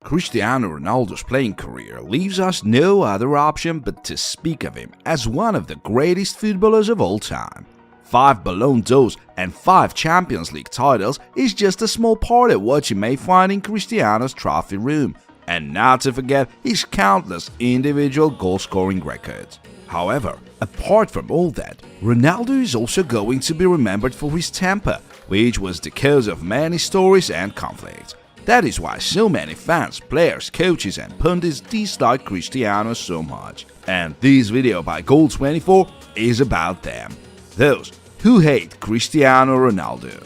Cristiano Ronaldo's playing career leaves us no other option but to speak of him as one of the greatest footballers of all time. 5 Ballon d'Ors and 5 Champions League titles is just a small part of what you may find in Cristiano's trophy room, and not to forget his countless individual goal-scoring records. However, apart from all that, Ronaldo is also going to be remembered for his temper, which was the cause of many stories and conflicts. That is why so many fans, players, coaches and pundits dislike Cristiano so much. And this video by Goal24 is about them. Those who hate Cristiano Ronaldo.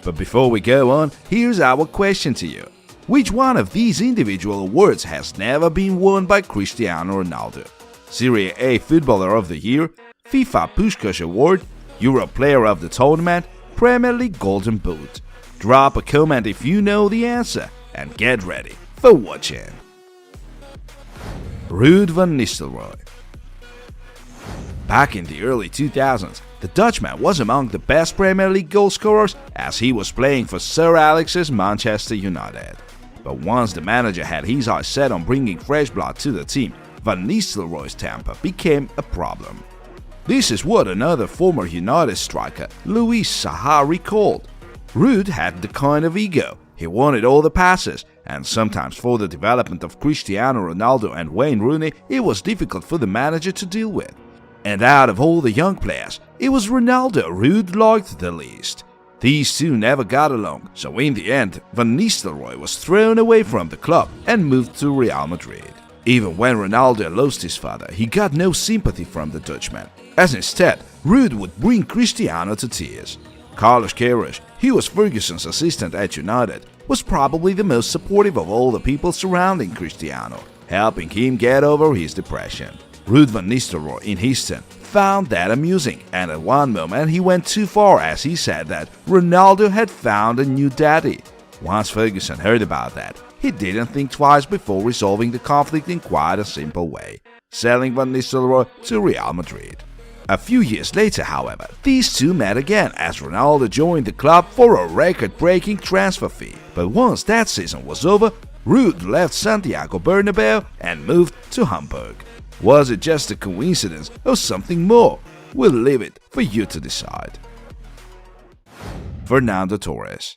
But before we go on, here's our question to you. Which one of these individual awards has never been won by Cristiano Ronaldo? Serie A Footballer of the Year, FIFA Puskás Award, Euro Player of the Tournament, Premier League Golden Boot. Drop a comment if you know the answer, and get ready for watching. Ruud van Nistelrooy. Back in the early 2000s, the Dutchman was among the best Premier League goal scorers as he was playing for Sir Alex's Manchester United. But once the manager had his eyes set on bringing fresh blood to the team, Van Nistelrooy's temper became a problem. This is what another former United striker, Louis Saha, recalled. Ruud had the kind of ego. He wanted all the passes, and sometimes for the development of Cristiano Ronaldo and Wayne Rooney, it was difficult for the manager to deal with. And out of all the young players, it was Ronaldo Ruud liked the least. These two never got along, so in the end, Van Nistelrooy was thrown away from the club and moved to Real Madrid. Even when Ronaldo lost his father, he got no sympathy from the Dutchman, as instead, Ruud would bring Cristiano to tears. Carlos Queiroz, he was Ferguson's assistant at United, was probably the most supportive of all the people surrounding Cristiano, helping him get over his depression. Ruud van Nistelrooy, in his turn, found that amusing, and at one moment he went too far as he said that Ronaldo had found a new daddy. Once Ferguson heard about that, he didn't think twice before resolving the conflict in quite a simple way, selling Van Nistelrooy to Real Madrid. A few years later, however, these two met again as Ronaldo joined the club for a record-breaking transfer fee. But once that season was over, Ruud left Santiago Bernabeu and moved to Hamburg. Was it just a coincidence or something more? We'll leave it for you to decide. Fernando Torres.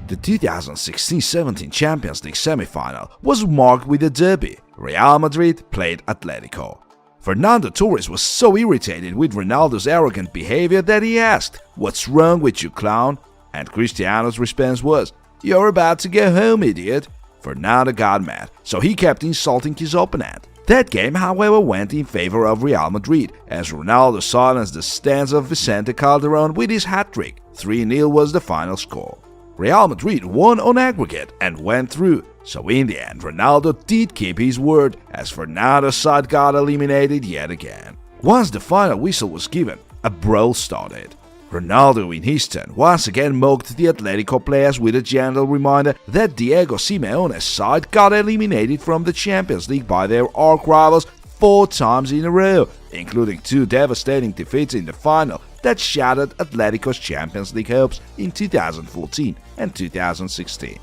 The 2016-17 Champions League semi-final was marked with a derby. Real Madrid played Atletico. Fernando Torres was so irritated with Ronaldo's arrogant behavior that he asked, "What's wrong with you, clown?" And Cristiano's response was, "You're about to go home, idiot." Fernando got mad, so he kept insulting his opponent. That game, however, went in favor of Real Madrid, as Ronaldo silenced the stands of Vicente Calderón with his hat-trick. 3-0 was the final score. Real Madrid won on aggregate and went through, so in the end Ronaldo did keep his word as Fernando's side got eliminated yet again. Once the final whistle was given, a brawl started. Ronaldo in his turn once again mocked the Atletico players with a gentle reminder that Diego Simeone's side got eliminated from the Champions League by their arch-rivals 4 times in a row, including 2 devastating defeats in the final that shattered Atletico's Champions League hopes in 2014 and 2016.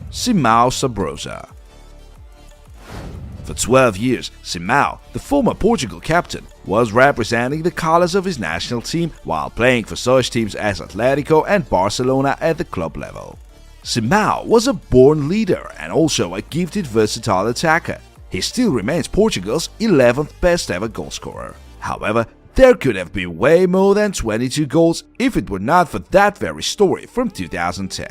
Simão Sabrosa. For 12 years, Simão, the former Portugal captain, was representing the colors of his national team while playing for such teams as Atletico and Barcelona at the club level. Simão was a born leader and also a gifted versatile attacker. He still remains Portugal's 11th best ever goalscorer. However, there could have been way more than 22 goals if it were not for that very story from 2010.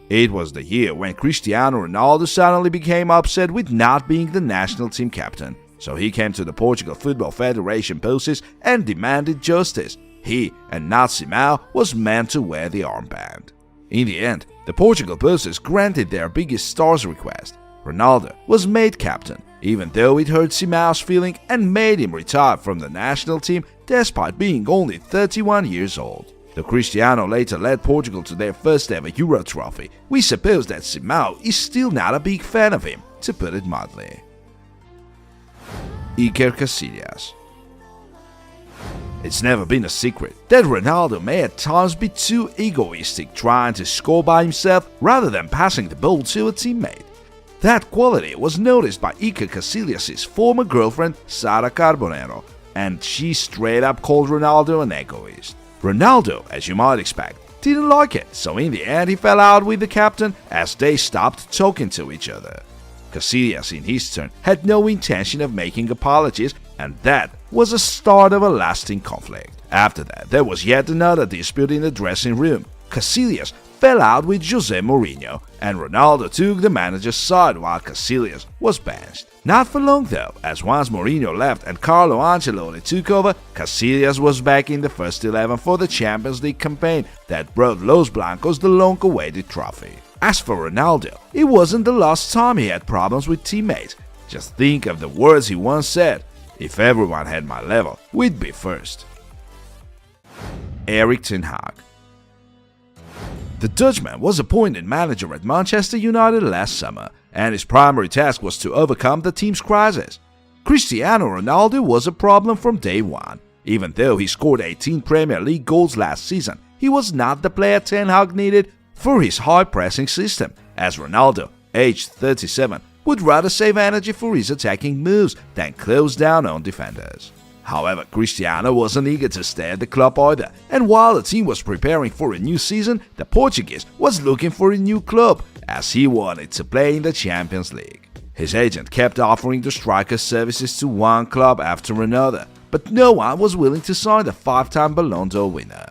It was the year when Cristiano Ronaldo suddenly became upset with not being the national team captain, so he came to the Portugal Football Federation bosses and demanded justice. He, and not Simão, was meant to wear the armband. In the end, the Portugal bosses granted their biggest star's request. Ronaldo was made captain, even though it hurt Simão's feeling and made him retire from the national team despite being only 31 years old. Though Cristiano later led Portugal to their first ever Euro trophy, we suppose that Simão is still not a big fan of him, to put it mildly. Iker Casillas. It's never been a secret that Ronaldo may at times be too egoistic, trying to score by himself rather than passing the ball to a teammate. That quality was noticed by Iker Casillas' former girlfriend Sara Carbonero, and she straight up called Ronaldo an egoist. Ronaldo, as you might expect, didn't like it, so in the end he fell out with the captain as they stopped talking to each other. Casillas, in his turn, had no intention of making apologies, and that was the start of a lasting conflict. After that, there was yet another dispute in the dressing room. Casillas fell out with Jose Mourinho, and Ronaldo took the manager's side while Casillas was benched. Not for long though, as once Mourinho left and Carlo Ancelotti took over, Casillas was back in the first 11 for the Champions League campaign that brought Los Blancos the long-awaited trophy. As for Ronaldo, it wasn't the last time he had problems with teammates. Just think of the words he once said: "If everyone had my level, we'd be first." Erik ten Hag. The Dutchman was appointed manager at Manchester United last summer, and his primary task was to overcome the team's crisis. Cristiano Ronaldo was a problem from day one. Even though he scored 18 Premier League goals last season, he was not the player Ten Hag needed for his high-pressing system, as Ronaldo, aged 37, would rather save energy for his attacking moves than close down on defenders. However, Cristiano wasn't eager to stay at the club either, and while the team was preparing for a new season, the Portuguese was looking for a new club, as he wanted to play in the Champions League. His agent kept offering the striker's services to one club after another, but no one was willing to sign the 5-time Ballon d'Or winner.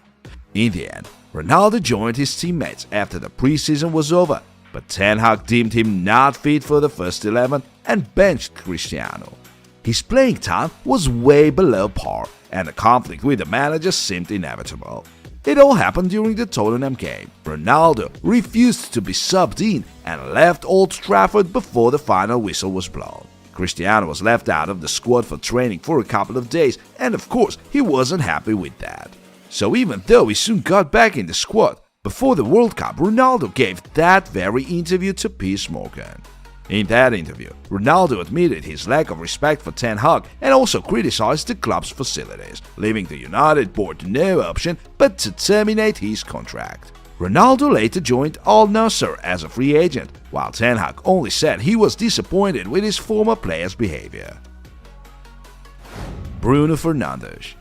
In the end, Ronaldo joined his teammates after the preseason was over, but Ten Hag deemed him not fit for the first 11 and benched Cristiano. His playing time was way below par, and the conflict with the manager seemed inevitable. It all happened during the Tottenham game. Ronaldo refused to be subbed in and left Old Trafford before the final whistle was blown. Cristiano was left out of the squad for training for a couple of days, and of course he wasn't happy with that. So even though he soon got back in the squad, before the World Cup, Ronaldo gave that very interview to Piers Morgan. In that interview, Ronaldo admitted his lack of respect for Ten Hag and also criticized the club's facilities, leaving the United board no option but to terminate his contract. Ronaldo later joined Al Nassr as a free agent, while Ten Hag only said he was disappointed with his former player's behavior. Bruno Fernandes.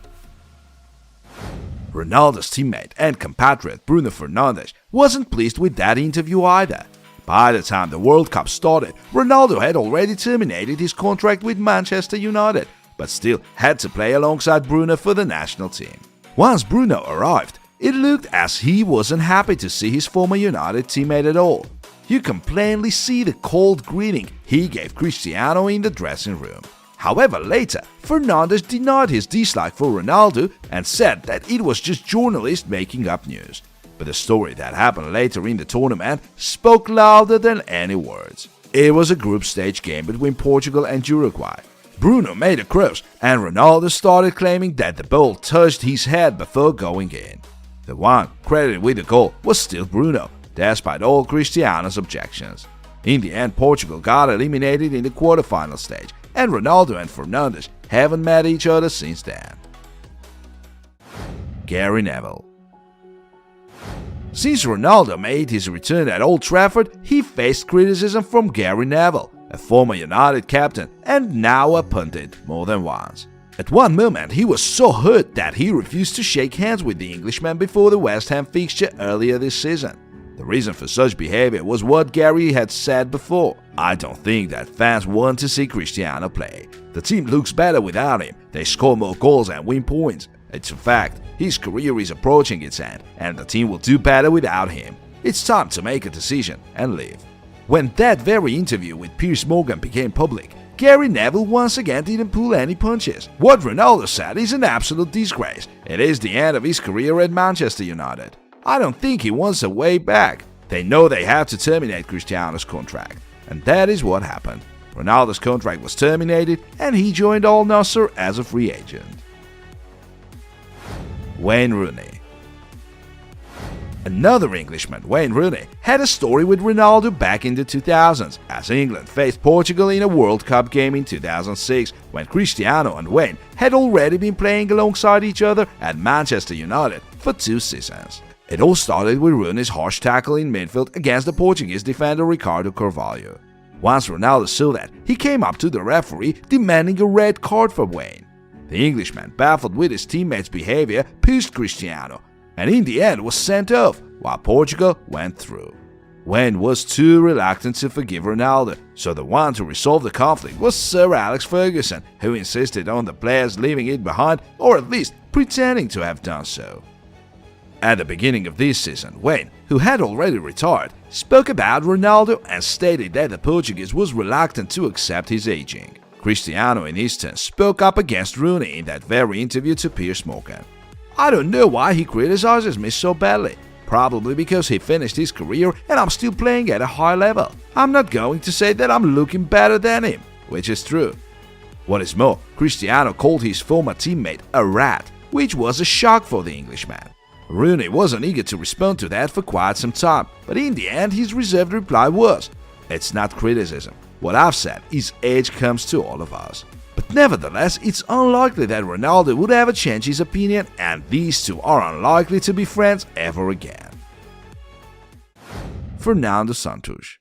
Ronaldo's teammate and compatriot Bruno Fernandes wasn't pleased with that interview either. By the time the World Cup started, Ronaldo had already terminated his contract with Manchester United, but still had to play alongside Bruno for the national team. Once Bruno arrived, it looked as he wasn't happy to see his former United teammate at all. You can plainly see the cold greeting he gave Cristiano in the dressing room. However, later, Fernandes denied his dislike for Ronaldo and said that it was just journalists making up news. But the story that happened later in the tournament spoke louder than any words. It was a group stage game between Portugal and Uruguay. Bruno made a cross, and Ronaldo started claiming that the ball touched his head before going in. The one credited with the goal was still Bruno, despite all Cristiano's objections. In the end, Portugal got eliminated in the quarterfinal stage, and Ronaldo and Fernandes haven't met each other since then. Gary Neville. Since Ronaldo made his return at Old Trafford, he faced criticism from Gary Neville, a former United captain and now a pundit, more than once. At one moment, he was so hurt that he refused to shake hands with the Englishman before the West Ham fixture earlier this season. The reason for such behavior was what Gary had said before: "I don't think that fans want to see Cristiano play. The team looks better without him, they score more goals and win points. It's a fact, his career is approaching its end, and the team will do better without him. It's time to make a decision and leave." When that very interview with Piers Morgan became public, Gary Neville once again didn't pull any punches. What Ronaldo said is an absolute disgrace. It is the end of his career at Manchester United. I don't think he wants a way back. They know they have to terminate Cristiano's contract, and that is what happened. Ronaldo's contract was terminated, and he joined Al Nassr as a free agent. Wayne Rooney. Another Englishman, Wayne Rooney, had a story with Ronaldo back in the 2000s, as England faced Portugal in a World Cup game in 2006, when Cristiano and Wayne had already been playing alongside each other at Manchester United for 2 seasons. It all started with Rooney's harsh tackle in midfield against the Portuguese defender Ricardo Carvalho. Once Ronaldo saw that, he came up to the referee demanding a red card for Wayne. The Englishman, baffled with his teammates' behavior, pushed Cristiano, and in the end was sent off, while Portugal went through. Wayne was too reluctant to forgive Ronaldo, so the one to resolve the conflict was Sir Alex Ferguson, who insisted on the players leaving it behind, or at least pretending to have done so. At the beginning of this season, Wayne, who had already retired, spoke about Ronaldo and stated that the Portuguese was reluctant to accept his aging. Cristiano, in his turn, spoke up against Rooney in that very interview to Piers Morgan. "I don't know why he criticizes me so badly. Probably because he finished his career and I'm still playing at a high level. I'm not going to say that I'm looking better than him," which is true. What is more, Cristiano called his former teammate a rat, which was a shock for the Englishman. Rooney wasn't eager to respond to that for quite some time, but in the end his reserved reply was, "It's not criticism. What I've said is age comes to all of us." But nevertheless, it's unlikely that Ronaldo would ever change his opinion, and these two are unlikely to be friends ever again. Fernando Santos.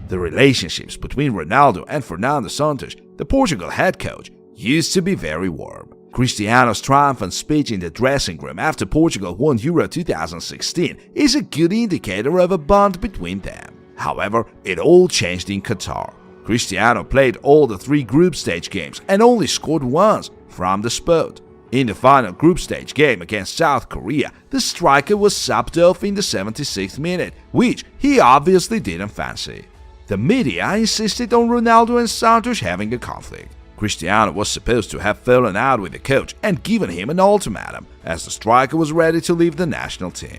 The relationships between Ronaldo and Fernando Santos, the Portugal head coach, used to be very warm. Cristiano's triumphant speech in the dressing room after Portugal won Euro 2016 is a good indicator of a bond between them. However, it all changed in Qatar. Cristiano played all the 3 group stage games and only scored once from the spot. In the final group stage game against South Korea, the striker was subbed off in the 76th minute, which he obviously didn't fancy. The media insisted on Ronaldo and Santos having a conflict. Cristiano was supposed to have fallen out with the coach and given him an ultimatum, as the striker was ready to leave the national team.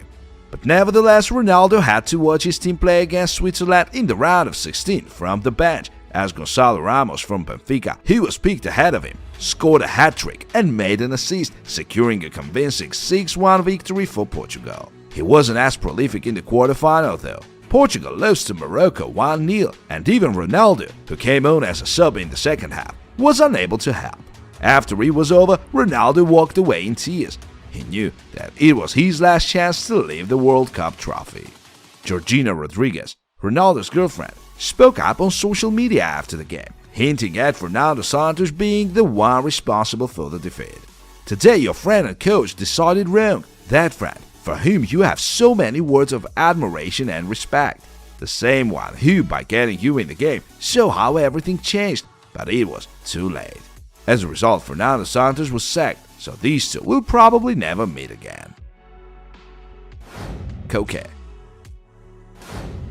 But nevertheless, Ronaldo had to watch his team play against Switzerland in the round of 16 from the bench, as Gonçalo Ramos from Benfica, who was picked ahead of him, scored a hat-trick and made an assist, securing a convincing 6-1 victory for Portugal. He wasn't as prolific in the quarterfinal though. Portugal lost to Morocco 1-0, and even Ronaldo, who came on as a sub in the second half, was unable to help. After it was over, Ronaldo walked away in tears. He knew that it was his last chance to lift the World Cup trophy. Georgina Rodriguez, Ronaldo's girlfriend, spoke up on social media after the game, hinting at Fernando Santos being the one responsible for the defeat. "Today your friend and coach decided wrong, that friend for whom you have so many words of admiration and respect. The same one who, by getting you in the game, saw how everything changed, but it was too late." As a result, Fernando Santos was sacked, so these two will probably never meet again. Koke.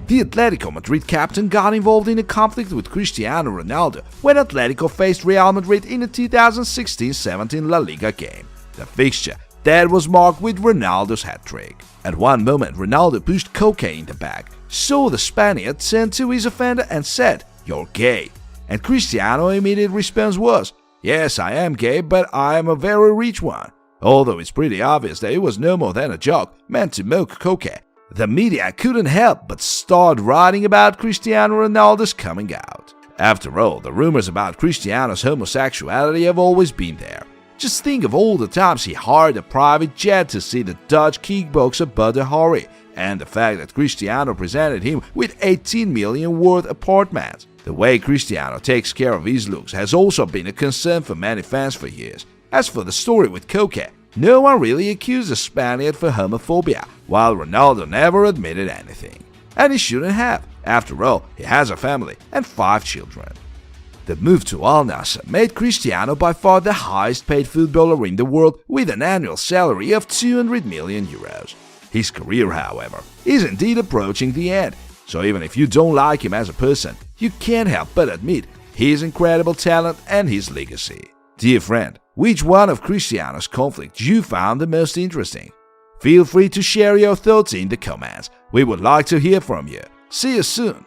The Atletico Madrid captain got involved in a conflict with Cristiano Ronaldo when Atletico faced Real Madrid in a 2016-17 La Liga game. The fixture that was marked with Ronaldo's hat-trick. At one moment, Ronaldo pushed Koke in the back, so the Spaniard turned to his offender and said, "You're gay." And Cristiano's immediate response was, "Yes, I am gay, but I am a very rich one." Although it's pretty obvious that it was no more than a joke meant to mock Koke, the media couldn't help but start writing about Cristiano Ronaldo's coming out. After all, the rumors about Cristiano's homosexuality have always been there. Just think of all the times he hired a private jet to see the Dutch kickboxer Badr Hari, and the fact that Cristiano presented him with 18 million worth apartments. The way Cristiano takes care of his looks has also been a concern for many fans for years. As for the story with Koke, no one really accused the Spaniard for homophobia, while Ronaldo never admitted anything. And he shouldn't have. After all, he has a family and 5 children. The move to Al Nassr made Cristiano by far the highest paid footballer in the world, with an annual salary of 200 million euros. His career, however, is indeed approaching the end, so even if you don't like him as a person, you can't help but admit his incredible talent and his legacy. Dear friend, which one of Cristiano's conflicts you found the most interesting? Feel free to share your thoughts in the comments. We would like to hear from you. See you soon!